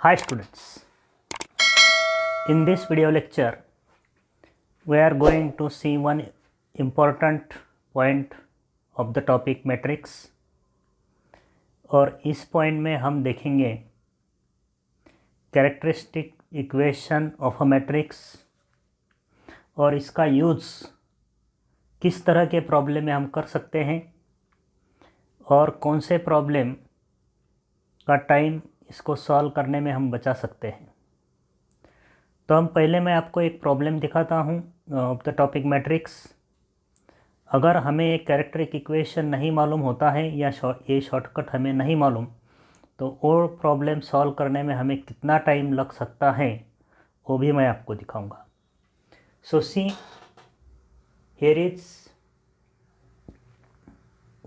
Hi students, in this video lecture we are going to see one important point of the topic matrix और इस point में हम देखेंगे characteristic equation of a matrix और इसका use किस तरह के प्रॉब्लम में हम कर सकते हैं और कौन से प्रॉब्लम का टाइम इसको सॉल्व करने में हम बचा सकते हैं। तो हम पहले मैं आपको एक प्रॉब्लम दिखाता हूँ ऑफ द टॉपिक मैट्रिक्स। अगर हमें एक कैरेक्टरिक इक्वेशन नहीं मालूम होता है या ये शॉर्टकट हमें नहीं मालूम तो वो प्रॉब्लम सॉल्व करने में हमें कितना टाइम लग सकता है वो भी मैं आपको दिखाऊंगा। So see here is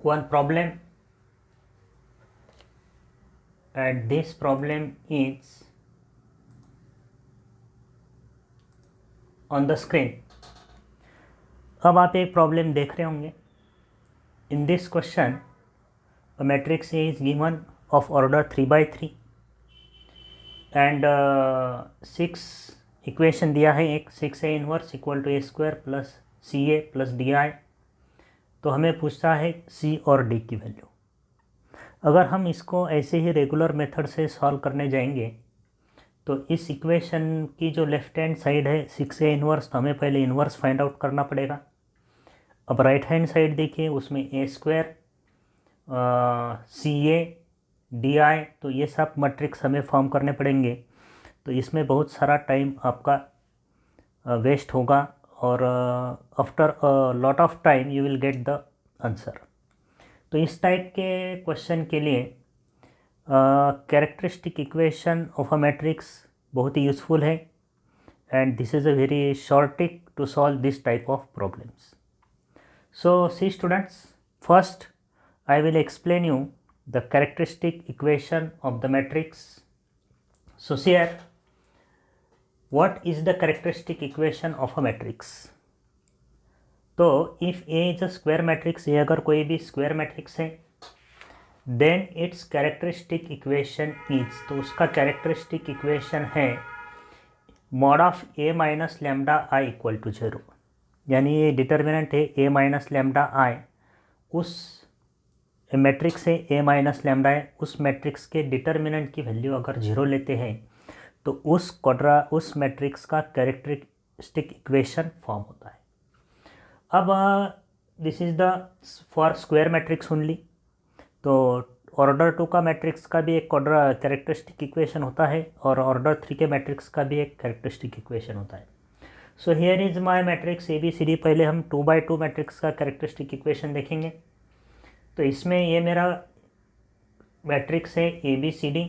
one problem and this problem is on the screen। अब आप एक प्रॉब्लम देख रहे होंगे। In this question a matrix A is given of order 3 by 3 and 6 equation दिया है। एक 6A inverse equal to A square plus CA plus DI। तो हमें पूछता है C और D की वैल्यू। अगर हम इसको ऐसे ही रेगुलर मेथड से सॉल्व करने जाएंगे तो इस इक्वेशन की जो लेफ्ट हैंड साइड है 6A इनवर्स, तो हमें पहले इनवर्स फाइंड आउट करना पड़ेगा। अब राइट हैंड साइड देखिए, उसमें A स्क्वायर CA DI, तो ये सब मैट्रिक्स हमें फॉर्म करने पड़ेंगे। तो इसमें बहुत सारा टाइम आपका वेस्ट होगा और after lot of time you will get the answer. तो इस टाइप के क्वेश्चन के लिए characteristic equation of a matrix बहुत ही यूज़फुल है and this is a very short trick to solve this type of problems. So see students, first I will explain you the characteristic equation of the matrix. So here what is the characteristic equation of a matrix. तो if A is a square matrix, ये अगर कोई भी square matrix है then its characteristic equation is, तो उसका characteristic equation है mod of A minus lambda I equal to 0। यानी ये डिटर्मिनेंट है ए माइनस लैम्डा आई, उस मैट्रिक्स है ए माइनस लैम्डा आई, उस मैट्रिक्स के डिटर्मिनेंट की वैल्यू अगर 0 लेते हैं तो उस मैट्रिक्स का कैरेक्टरिस्टिक इक्वेशन फॉर्म होता है। अब this is the for square matrix only. तो ऑर्डर 2 का मैट्रिक्स का भी एक कैरेक्टरिस्टिक इक्वेशन होता है और ऑर्डर 3 के मैट्रिक्स का भी एक कैरेक्टरिस्टिक इक्वेशन होता है। So here is my matrix ABCD। पहले हम 2 by 2 मैट्रिक्स का कैरेक्टरिस्टिक इक्वेशन देखेंगे। तो इसमें ये मेरा मैट्रिक्स है ABCD।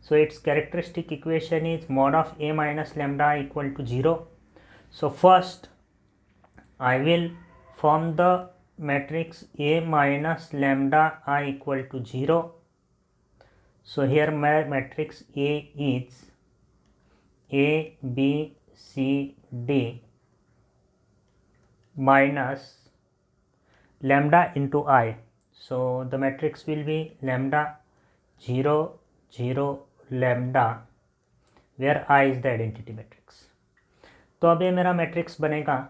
So its characteristic equation is mod of A minus lambda equal to 0। So first I will form the matrix A minus lambda I equal to 0. So here my matrix A is A, B, C, D minus lambda into I. So the matrix will be lambda 0, 0, lambda where I is the identity matrix. तो अब ये मेरा matrix बनेगा।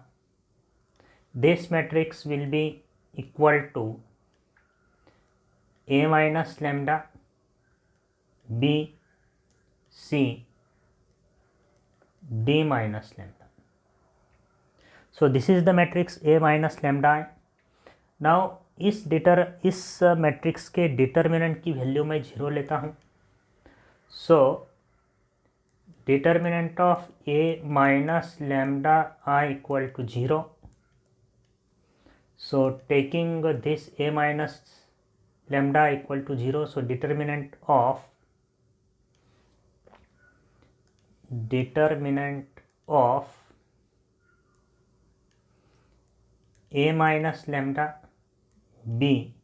This matrix will be equal to A minus lambda, B, C, D minus lambda. So this is the matrix A minus lambda. Now इस matrix के determinant की value मैं 0 लेता हूँ। So determinant of A minus lambda I equal to 0. So taking this A minus lambda equal to 0, so determinant of A minus lambda, B,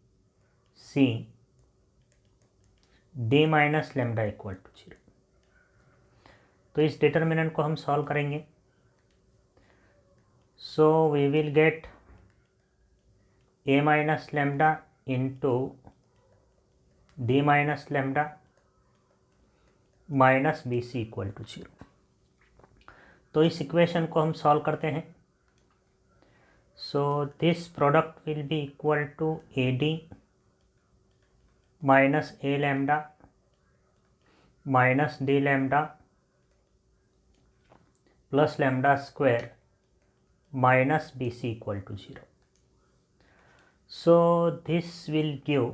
C, D minus lambda equal to 0। तो इस determinant को हम solve करेंगे। So we will get A minus lambda into D minus lambda minus B C equal to 0। तो इस equation को हम solve करते हैं। So this product will be equal to A D minus A lambda minus D lambda plus lambda square minus B C equal to 0. So this will give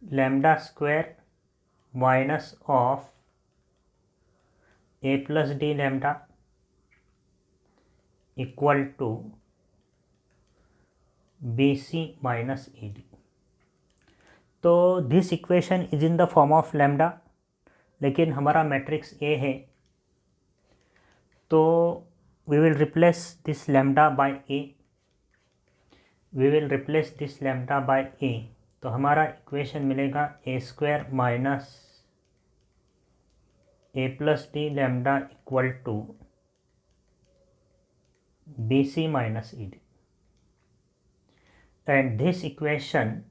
lambda square minus of a plus d lambda equal to bc minus ad. तो this equation is in the form of lambda, लेकिन हमारा matrix A है, तो we will replace this lambda by A, we will replace this lambda by A. तो हमारा equation मिलेगा A square minus A plus D lambda equal to B C minus E D, and this equation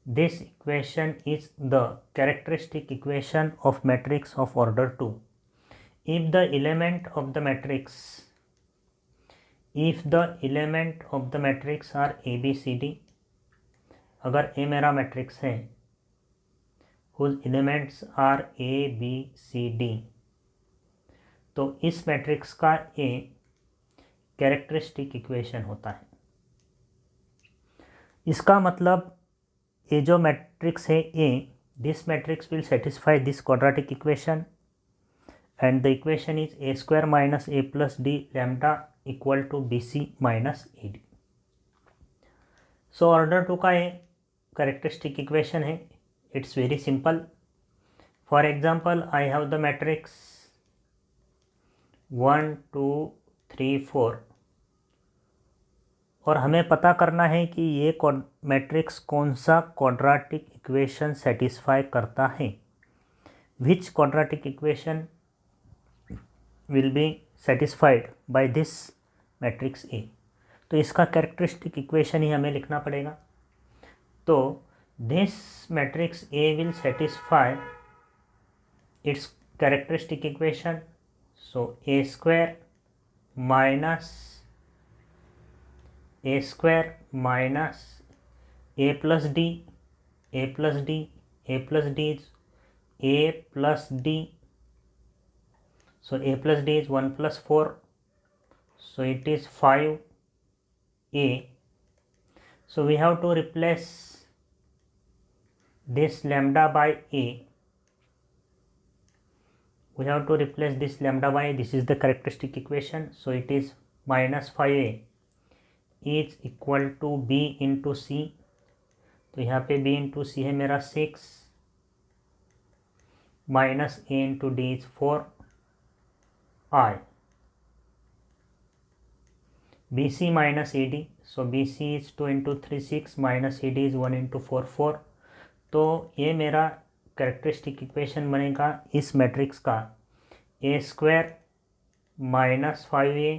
is the characteristic equation of matrix of order 2. If the element of the matrix are a b c d, अगर a मेरा matrix है whose elements are a b c d, तो इस matrix का a characteristic equation होता है। इसका मतलब ये जो मैट्रिक्स है A, this matrix will satisfy this quadratic equation, and the equation is A square minus A plus D lambda equal to B C minus A D. So order 2 का ये characteristic equation है। It's very simple. For example I have the matrix 1 2 3 4, और हमें पता करना है कि ये मैट्रिक्स कौन सा क्वाड्रेटिक इक्वेशन सेटिस्फाई करता है, which quadratic equation will be satisfied by this matrix A. तो इसका कैरेक्टरिस्टिक इक्वेशन ही हमें लिखना पड़ेगा। तो this matrix A will satisfy its characteristic equation, so A square minus a square minus a plus d, a plus d, a plus d is a plus d, so a plus d is 1 plus 4, so it is 5a. So we have to replace this lambda by a, we have to replace this lambda by a. This is the characteristic equation, so it is minus 5a is equal to B into C. तो यहाँ पे b into C है मेरा 6 minus a into D is 4 i, B C minus A D, so B C is 2 into 3 6 minus A D is 1 into 4 4। तो ये मेरा characteristic equation बनेगा इस मैट्रिक्स का A square minus 5a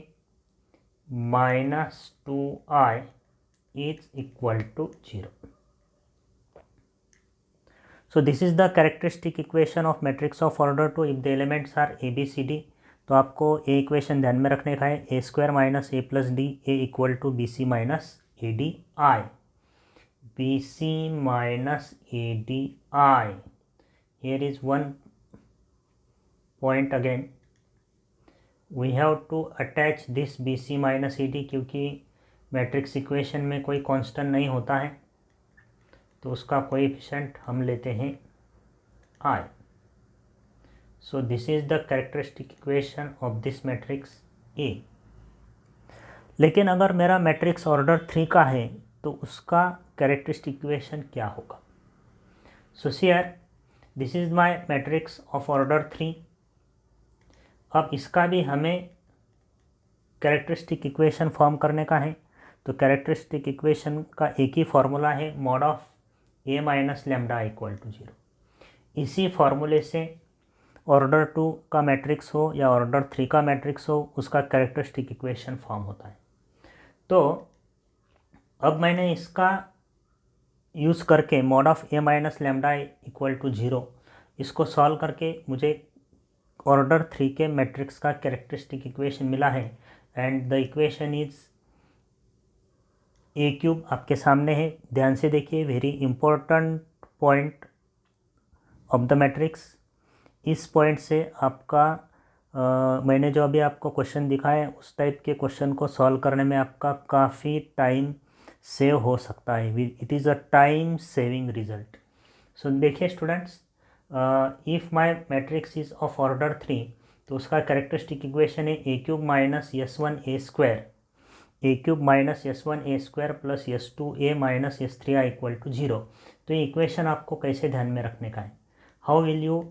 minus 2i is equal to 0. So this is the characteristic equation of matrix of order 2 if the elements are a b c d. तो आपको ए equation ध्यान में रखने का है, A square minus A plus D, A equal to B C minus A D I, B C minus A D I. Here is one point again, we have to attach this bc minus A D, क्योंकि matrix equation में कोई constant नहीं होता है, तो उसका coefficient हम लेते हैं i. So this is the characteristic equation of this matrix a. लेकिन अगर मेरा मैट्रिक्स ऑर्डर 3 का है तो उसका कैरेक्टरिस्टिक इक्वेशन क्या होगा? So here this is my matrix of order 3। अब इसका भी हमें कैरेक्टरिस्टिक इक्वेशन फॉर्म करने का है। तो कैरेक्टरिस्टिक इक्वेशन का एक ही फॉर्मूला है, mod of A minus lambda equal to 0। इसी फॉर्मूले से ऑर्डर 2 का मैट्रिक्स हो या ऑर्डर 3 का मैट्रिक्स हो, उसका कैरेक्टरिस्टिक इक्वेशन फॉर्म होता है। तो अब मैंने इसका यूज़ करके mod of A minus lambda equal to 0, इसको सॉल्व करके मुझे ऑर्डर 3 के मैट्रिक्स का कैरेक्टरिस्टिक इक्वेशन मिला है and the equation is A cube आपके सामने है। ध्यान से देखिए, very important point of the matrix. इस पॉइंट से आपका मैंने जो अभी आपको क्वेश्चन दिखाया है उस टाइप के क्वेश्चन को सॉल्व करने में आपका काफ़ी टाइम सेव हो सकता है। It is a time saving result. So देखिए students, if my matrix is of order 3, तो उसका कैरेक्टरिस्टिक इक्वेशन है A cube minus S one A square, A cube minus S one A square plus S two A minus S three I equal to 0। तो ये equation आपको कैसे ध्यान में रखने का है, how will you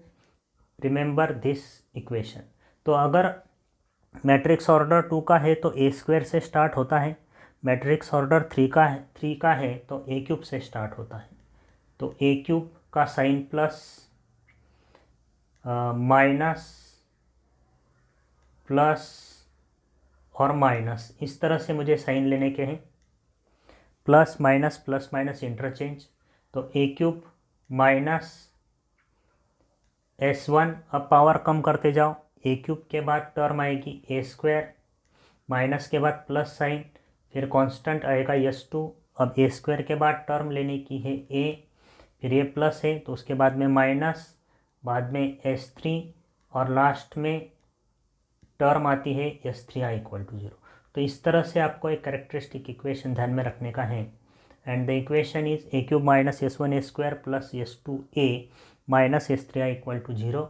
remember this equation. तो अगर मैट्रिक्स ऑर्डर 2 का है तो ए स्क्वायर से स्टार्ट होता है, मैट्रिक्स ऑर्डर 3 का है तो ए क्यूब से स्टार्ट होता है। तो ए क्यूब का साइन प्लस माइनस प्लस और माइनस, इस तरह से मुझे साइन लेने के हैं। प्लस माइनस इंटरचेंज, तो ए क्यूब माइनस S1, अब पावर कम करते जाओ, ए क्यूब के बाद टर्म आएगी ए स्क्वायर, माइनस के बाद प्लस साइन, फिर कांस्टेंट आएगा S2। अब ए स्क्वायर के बाद टर्म लेने की है ए, फिर ये प्लस है तो उसके बाद में माइनस, बाद में S3 और लास्ट में टर्म आती है S3i इक्वल टू 0। तो इस तरह से आपको एक कैरेक्टरिस्टिक इक्वेशन ध्यान में रखने का है and the equation is A cube minus S one A square plus S two A minus S three I equal to 0।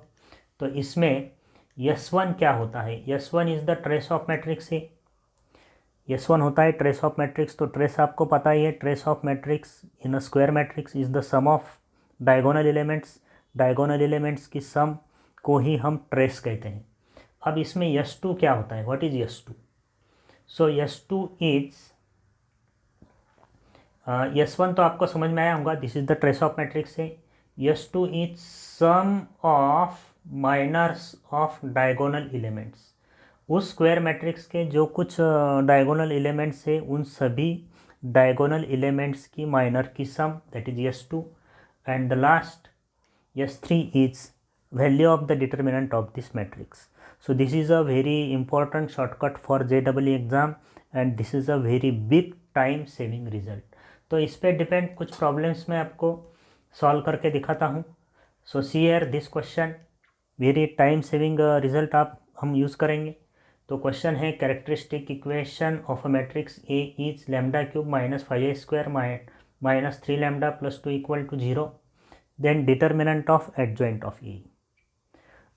तो इसमें S1 क्या होता है, S1 is the trace of matrix है, S1 होता है ट्रेस ऑफ मैट्रिक्स। तो trace आपको पता ही है, trace of matrix in a square matrix is the sum of diagonal elements, diagonal elements की सम को ही हम ट्रेस कहते हैं। अब इसमें S2 क्या होता है, what is S2। So S2 is S1 तो आपको समझ में आया होगा, this is the trace of matrix है। S2 is sum of minors of diagonal elements, उस स्क्वायर मैट्रिक्स के जो कुछ डायगोनल एलिमेंट्स है उन सभी डायगोनल एलिमेंट्स की माइनर की sum, that is S2। And the last S3 is value of the determinant of this matrix. So this is a very important shortcut for JEE exam and this is a very big time saving result. तो इस पे depend कुछ problems मैं आपको solve करके दिखाता हूँ। So see here this question, very time saving result हम यूज़ करेंगे। तो क्वेश्चन है characteristic equation of a matrix A is lambda cube minus 5a square minus 3 lambda plus 2 equal to 0, then determinant of adjoint of A.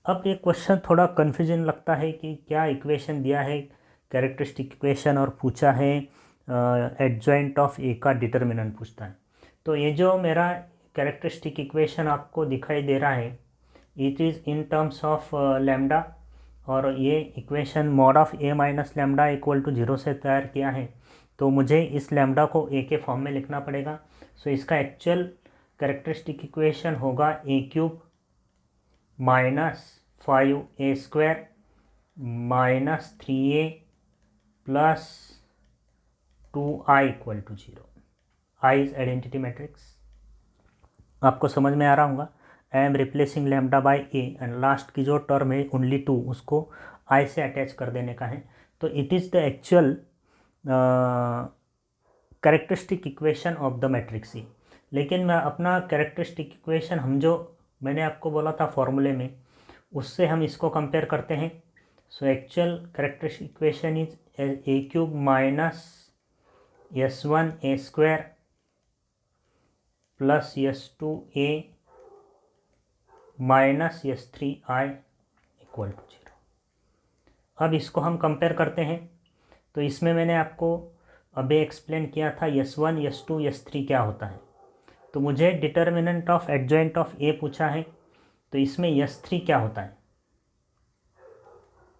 अब ये question थोड़ा confusion लगता है कि क्या इक्वेशन दिया है कैरेक्टरिस्टिक इक्वेशन और पूछा है एडजॉइंट ऑफ ए का डिटर्मिनेंट पूछता है। तो ये जो मेरा कैरेक्टरिस्टिक इक्वेशन आपको दिखाई दे रहा है, it is in terms of lambda, और ये equation mod of A minus lambda equal to 0 से तैयार किया है। तो मुझे इस लैम्डा को ए के फॉर्म में लिखना पड़ेगा। सो इसका एक्चुअल कैरेक्टरिस्टिक इक्वेशन होगा A cube minus 5a square minus 3a plus 2i equal to 0। I is identity matrix, आपको समझ में आ रहा होगा। I am replacing lambda by A and last की जो टर्म है ओनली 2, उसको आई से अटैच कर देने का है। तो it is the actual characteristic equation of the matrix E. लेकिन मैं अपना कैरेक्टरिस्टिक इक्वेशन हम जो मैंने आपको बोला था फॉर्मूले में, उससे हम इसको कंपेयर करते हैं। So actual characteristic equation is A cube minus S one A square plus S2 a minus S3 i equal to 0। अब इसको हम कंपेयर करते हैं। तो इसमें मैंने आपको अभी एक्सप्लेन किया था S1 S2 S3 क्या होता है। तो मुझे determinant of adjoint of A पूछा है, तो इसमें S3 क्या होता है,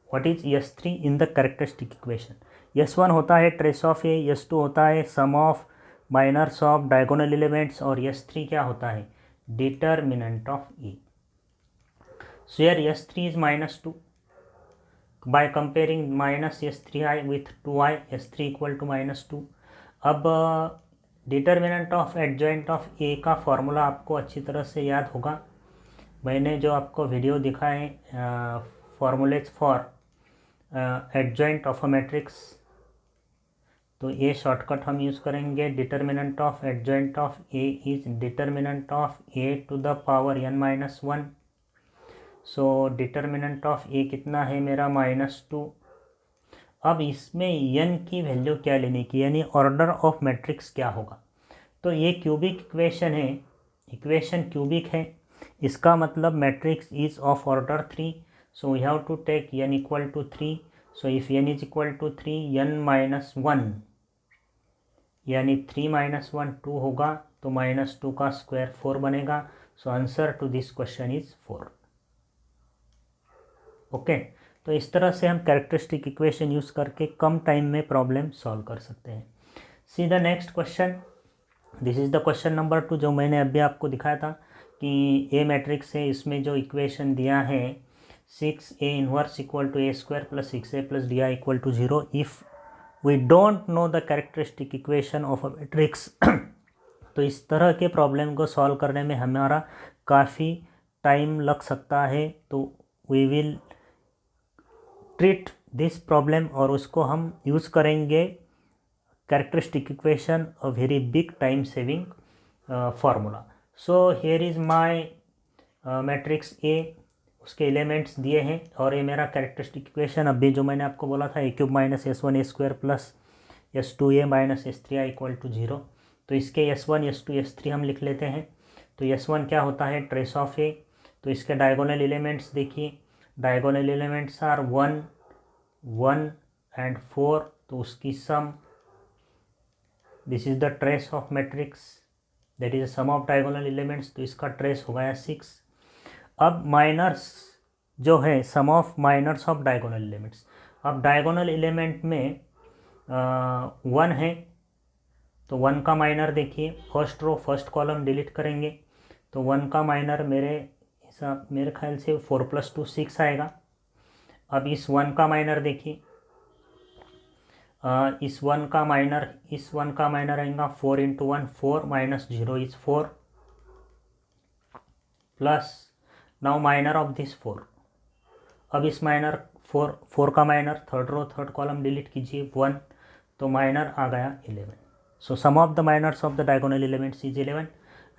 what is S3 in the characteristic equation. S1 होता है ट्रेस ऑफ ए, S2 होता है sum of minors of diagonal elements, और S3 क्या होता है, determinant of A. So here S3 is -2 by comparing minus S3i with 2i, S3 equal to -2। अब determinant of adjoint of A का formula आपको अच्छी तरह से याद होगा। मैंने जो आपको वीडियो दिखाए formulas for adjoint of a matrix, तो ये शॉर्टकट हम यूज़ करेंगे। Determinant of adjoint of A is determinant of A to the power n-1। So determinant of A कितना है मेरा -2। अब इसमें n की वैल्यू क्या लेने की, यानी ऑर्डर ऑफ मैट्रिक्स क्या होगा। तो ये क्यूबिक इक्वेशन है, इक्वेशन क्यूबिक है, इसका मतलब matrix is of order 3। So we have to take n equal to 3। So if n is equal to 3, n-1 यानी 3 - 1 2 होगा, तो -2 का स्क्वायर 4 बनेगा। So answer to this question is 4। Okay, तो इस तरह से हम कैरेक्टरिस्टिक इक्वेशन यूज़ करके कम टाइम में प्रॉब्लम सॉल्व कर सकते हैं। See the next question, this is the question number 2 जो मैंने अभी आपको दिखाया था कि ए मैट्रिक्स है, इसमें जो इक्वेशन दिया है 6A inverse equal to A square plus 6A plus DI equal to 0 if we don't know the characteristic equation of a matrix. तो इस तरह के प्रॉब्लम को सॉल्व करने में हमारा काफ़ी टाइम लग सकता है, तो we will treat this problem और उसको हम यूज़ करेंगे characteristic equation, a very big time saving formula. So here is my matrix A, उसके एलिमेंट्स दिए हैं और ये मेरा कैरेक्टरिस्टिक इक्वेशन अभी जो मैंने आपको बोला था a³ - s1 a square plus s2a - s3i equal to 0। तो इसके s1 s2 s3 हम लिख लेते हैं। तो s1 क्या होता है, ट्रेस ऑफ ए। तो इसके डायगोनल एलिमेंट्स देखिए, डायगोनल एलिमेंट्स आर 1 1 एंड 4, तो उसकी sum, this is the trace of matrix, that is sum of diagonal elements, तो इसका ट्रेस हो गया 6। अब माइनर्स जो है, sum of minors of diagonal elements. अब डायगोनल एलिमेंट में 1 है, तो 1 का माइनर देखिए, first row first column delete करेंगे, तो 1 का माइनर मेरे ख्याल से 4 + 2 6 आएगा। अब इस 1 का माइनर देखिए, इस 1 का माइनर आएगा 4 × 1 4 - 0 is 4 plus now minor of this 4। अब इस माइनर 4 का minor third row third column delete कीजिए 1, तो माइनर आ गया 11। So sum of the minors of the diagonal elements is 11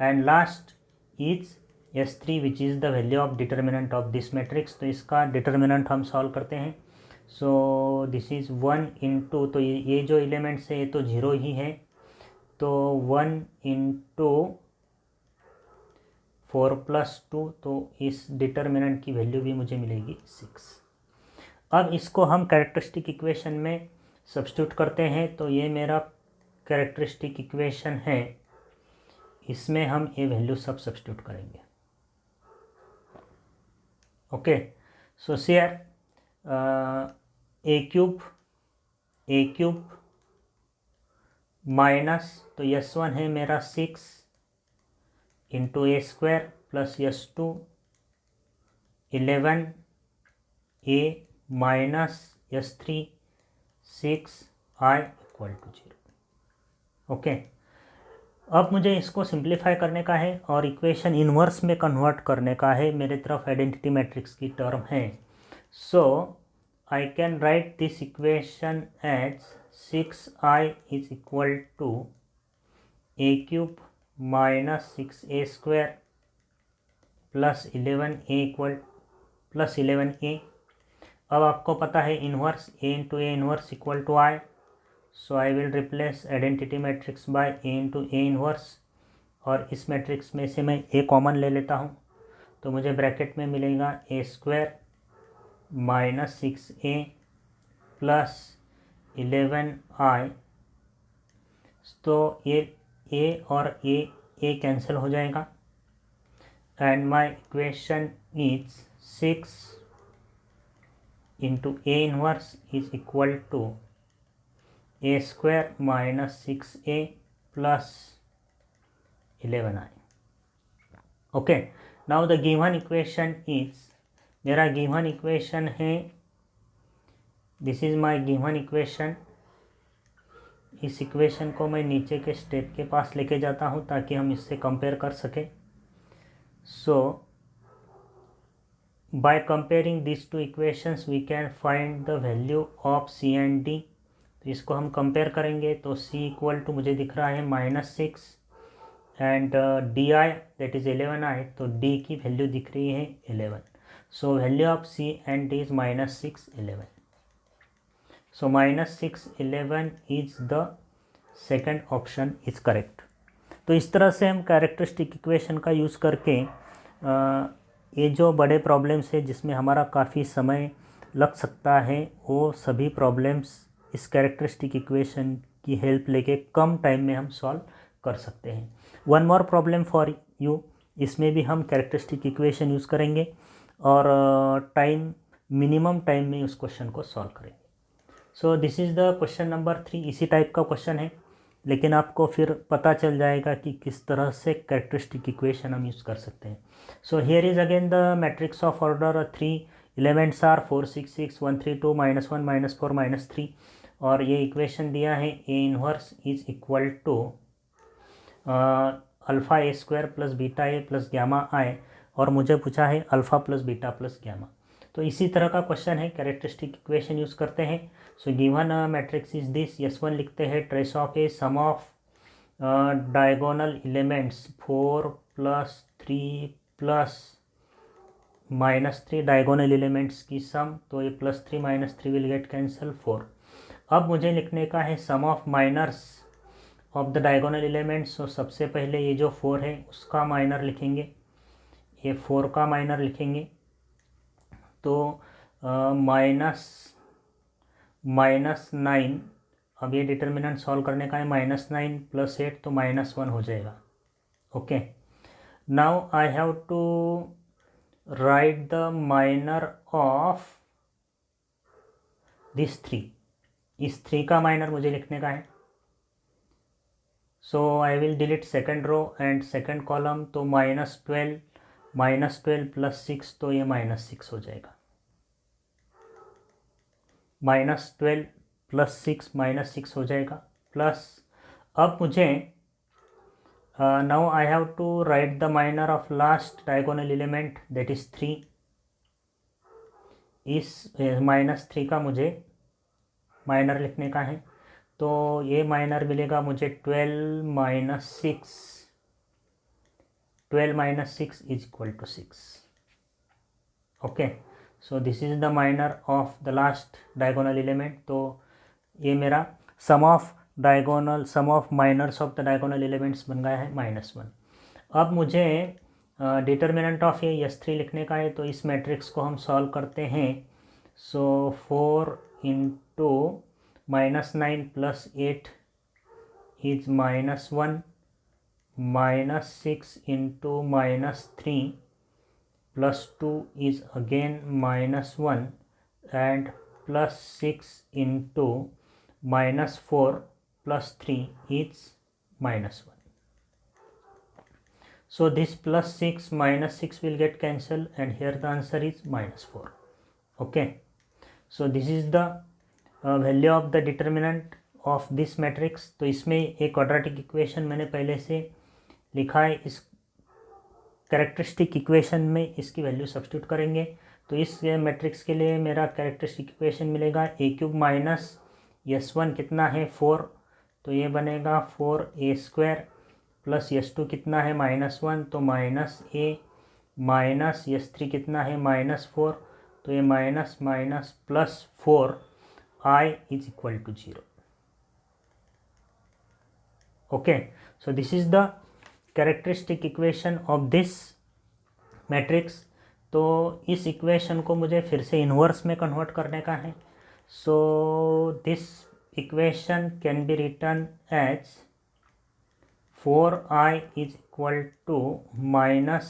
and last is S3 which is the value of determinant of this matrix. तो इसका determinant हम solve करते हैं। So this is 1 × तो ये जो एलिमेंट्स है ये तो 0 ही है, तो 1 × 4 + 2, तो इस डिटर्मिनेंट की वैल्यू भी मुझे मिलेगी 6। अब इसको हम कैरेक्टरिस्टिक इक्वेशन में सब्स्टिट्यूट करते हैं, तो ये मेरा कैरेक्टरिस्टिक इक्वेशन है, इसमें हम ये वैल्यू सब सब्स्टिट्यूट करेंगे। ओके, सो शेयर a³ माइनस, तो s1 है मेरा 6 × a square plus s2 11 a minus s3 6i equal to 0। Okay, अब मुझे इसको सिंप्लीफाई करने का है और इक्वेशन इन्वर्स में कन्वर्ट करने का है। मेरे तरफ आइडेंटिटी मैट्रिक्स की टर्म है, so I can write this equation as 6i is equal to a³ - 6a square plus 11a। अब आपको पता है inverse a × a inverse equal to i, so I will replace identity matrix by a × a inverse, और इस matrix में से मैं a common ले लेता हूँ, तो मुझे ब्रैकेट में मिलेगा a square - 6a plus 11i। तो ये a और a कैंसिल हो जाएगा and my equation is 6 × a inverse is equal to a square - 6a plus 11i। Okay, now the given equation is, मेरा गिवन इक्वेशन है, this is my given equation, इस equation को मैं नीचे के स्टेप के पास लेके जाता हूँ ताकि हम इससे कंपेयर कर सकें. सो by comparing these two equations we can find the value of C and D. तो इसको हम कंपेयर करेंगे तो C इक्वल टू मुझे दिख रहा है -6 and DI that is 11I, तो D की वैल्यू दिख रही है 11. So value of C and D is -6 11. So -6 11 is the second option is correct. तो इस तरह से हम कैरेक्टरिस्टिक इक्वेशन का यूज़ करके ये जो बड़े प्रॉब्लम्स है जिसमें हमारा काफ़ी समय लग सकता है वो सभी प्रॉब्लम्स इस कैरेक्टरिस्टिक इक्वेशन की हेल्प लेके कम टाइम में हम सॉल्व कर सकते हैं. One more problem for you, इसमें भी हम कैरेक्टरिस्टिक इक्वेशन यूज़ करेंगे और मिनिमम टाइम में उस क्वेश्चन को सॉल्व करेंगे. सो this is the question number 3. इसी टाइप का क्वेश्चन है, लेकिन आपको फिर पता चल जाएगा कि किस तरह से कैरेक्टरिस्टिक इक्वेशन हम यूज़ कर सकते हैं. So here is again the matrix of order 3 elements are 4 6 6 1 3 2 -1 -4 -3. और ये इक्वेशन दिया है A inverse is equal to alpha A square plus beta A plus gamma I, और मुझे पूछा है alpha plus beta plus gamma. तो इसी तरह का क्वेश्चन है, कैरेक्टरिस्टिक इक्वेशन यूज़ करते हैं. So given matrix is this. S1 लिखते हैं trace of A sum of diagonal elements 4 + 3 + -3 diagonal elements की सम, तो ये +3 -3 विल गेट कैंसल 4. अब मुझे लिखने का है sum of minors of the diagonal elements. तो सबसे पहले ये जो 4 है उसका माइनर लिखेंगे, ये 4 का माइनर लिखेंगे. तो -9, अब ये डिटर्मिनेंट सॉल्व करने का है, -9 + 8 तो -1 हो जाएगा. Okay, now I have to write the minor of this 3. इस 3 का माइनर मुझे लिखने का है. So I will delete second row and second column. तो -12 + 6 तो ये -6 हो जाएगा. -12 + 6 -6 हो जाएगा. प्लस अब मुझे now I have to write the minor of last diagonal element that is 3. इस -3 का मुझे माइनर लिखने का है. तो ये माइनर मिलेगा मुझे 12 - 6 is equal to 6. Okay, so this is the minor of the last diagonal element. तो ये मेरा sum of minors of the diagonal elements बन गया है -1. अब मुझे डिटर्मिनेंट ऑफ ये S3 लिखने का है. तो इस मैट्रिक्स को हम सॉल्व करते हैं. सो 4 × -9 + 8 is -1, -6 × -3 + 2 is again -1, and +6 × -4 + 3 is -1. So this +6 -6 will get cancelled, and here the answer is -4. Okay, so this is the value of the determinant of this matrix. तो इसमें एक quadratic equation मैंने पहले से लिखा है. इस कैरेक्टरिस्टिक इक्वेशन में इसकी वैल्यू सब्स्टिट्यूट करेंगे. तो इस मैट्रिक्स के लिए मेरा कैरेक्टरिस्टिक इक्वेशन मिलेगा a³ - S1 कितना है 4, तो ये बनेगा 4a² + S2 कितना है -1, तो -a -S3 कितना है -4, तो ये -4i is equal to 0. Okay, so this is the characteristic equation of this matrix. तो इस इक्वेशन को मुझे फिर से इन्वर्स में कन्वर्ट करने का है. So this equation can be written as 4i is equal to -a³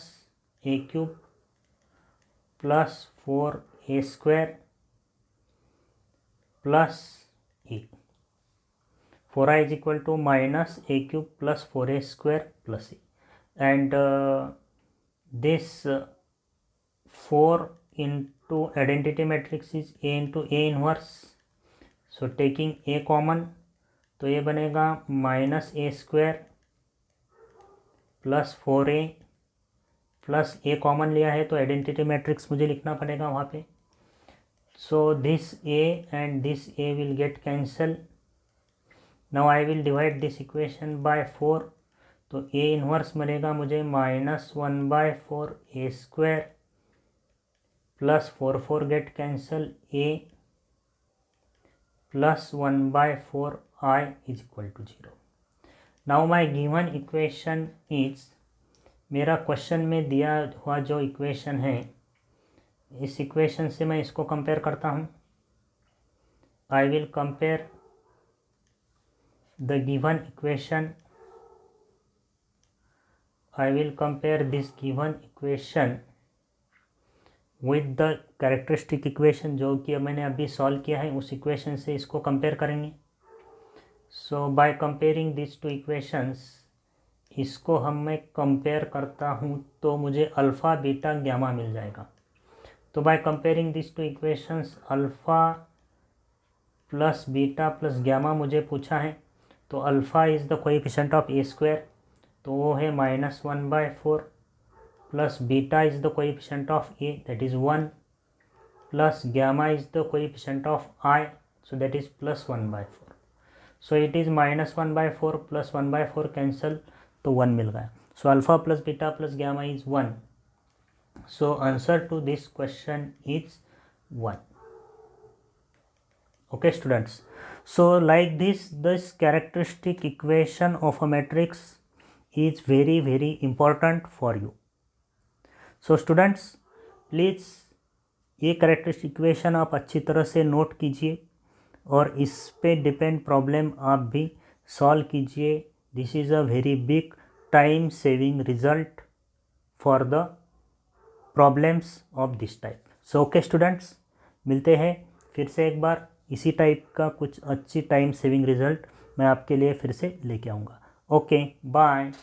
+ 4a² + e. 4i is equal to -a³ + 4a² + e, and this 4 into identity matrix is A into A inverse. So taking A common, तो ये बनेगा -a² plus 4a plus a common लिया है तो identity matrix मुझे लिखना पड़ेगा वहाँ पे। So this a and this a will get cancel. Now I will divide this equation by 4, तो a इन्वर्स बनेगा मुझे -1/4 a² plus 4 get cancel a plus 1/4 I is equal to 0। Now my given equation is, मेरा question में दिया हुआ जो equation है, इस इक्वेशन से मैं इसको कंपेयर करता हूँ। I will compare the given equation, I will compare this given equation with the characteristic equation जो कि मैंने अभी सॉल्व किया है, उस इक्वेशन से इसको कंपेयर करेंगे। So by comparing this two equations, इसको मैं कंपेयर करता हूँ तो मुझे अल्फ़ा बीटा गामा मिल जाएगा। तो bye comparing this two equations, alpha plus beta plus gamma मुझे पूछा है, तो alpha is the coefficient of a², तो वो है -1/4 plus beta is the coefficient of a, that is 1, plus gamma is the coefficient of I, so that is +1/4. So it is -1/4 plus 1/4 cancel, तो 1 मिल गया। सो alpha plus beta plus gamma is 1। So answer to this question is 1। Okay students, so like this characteristic equation of a matrix is very important for you. So students please ये characteristic equation आप अच्छी तरह से note कीजिए और इस पे depend problem आप भी सॉल्व कीजिए। This is a very big time saving result for the problems of this type. So okay students, मिलते हैं फिर से एक बार, इसी टाइप का कुछ अच्छी टाइम सेविंग रिजल्ट मैं आपके लिए फिर से लेके आऊँगा। Okay bye.